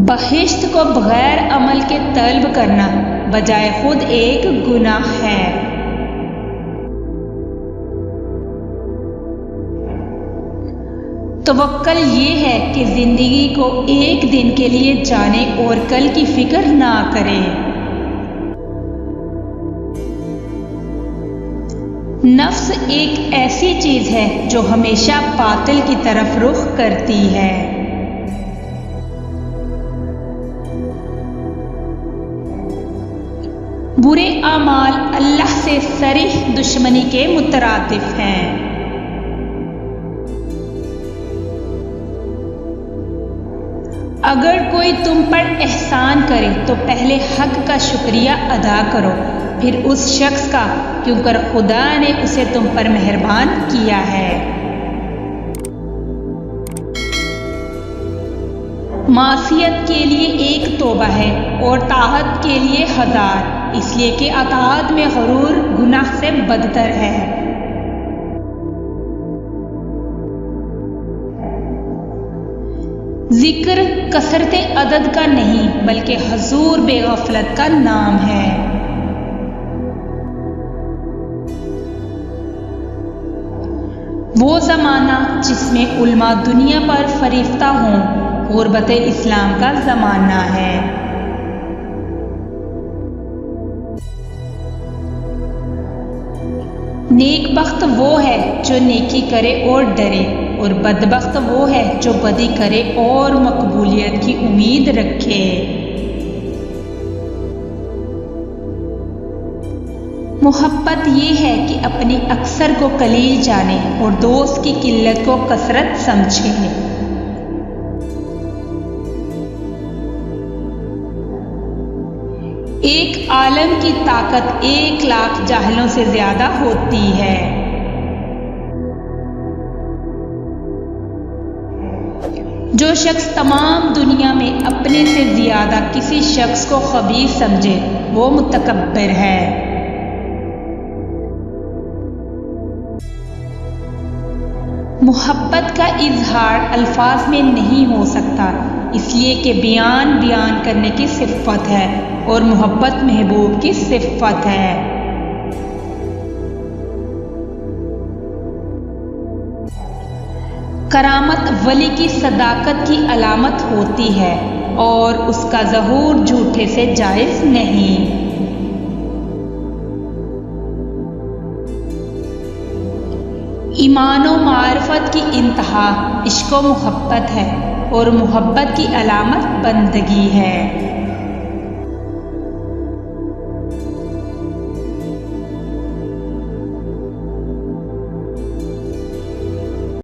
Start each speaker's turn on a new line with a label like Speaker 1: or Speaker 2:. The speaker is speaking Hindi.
Speaker 1: बहिश्त को बगैर अमल के तलब करना बजाय खुद एक गुनाह है। तवक्कल ये है कि जिंदगी को एक दिन के लिए जाने और कल की फिक्र ना करें। नफ्स एक ऐसी चीज है जो हमेशा बातिल की तरफ रुख करती है। बुरे आमाल अल्लाह से सरीह दुश्मनी के मुतरादिफ हैं। अगर कोई तुम पर एहसान करे तो पहले हक का शुक्रिया अदा करो, फिर उस शख्स का, क्योंकि खुदा ने उसे तुम पर मेहरबान किया है। मासियत के लिए एक तौबा है और ताहत के लिए 1000, इसलिए कि अताअत में गरूर गुनाह से बदतर है। जिक्र कसरत अदद का नहीं बल्कि हुजूर बेगफलत का नाम है। वो ज़माना जिसमें उल्मा दुनिया पर फरिश्ता हों, गुरबत इस्लाम का ज़माना है। नेकबख्त वो है जो नेकी करे और डरे, और बदबख्त वो है जो बदी करे और मकबूलियत की उम्मीद रखे। मोहब्बत ये है कि अपनी अक्सर को कलील जाने और दोस्त की किल्लत को कसरत समझे। एक आलम की ताकत 1 लाख जाहिलों से ज्यादा होती है। जो शख्स तमाम दुनिया में अपने से ज्यादा किसी शख्स को खबीस समझे वो मुतकब्बिर है। मोहब्बत का इजहार अल्फाज में नहीं हो सकता, इसलिए कि बयान करने की सिफ़त है और मोहब्बत महबूब की सिफ़त है। करामत वली की सदाकत की अलामत होती है और उसका ज़हूर झूठे से जायज़ नहीं। ईमान व मारिफत की इंतहा इश्क व मोहब्बत है और मोहब्बत की अलामत बंदगी है।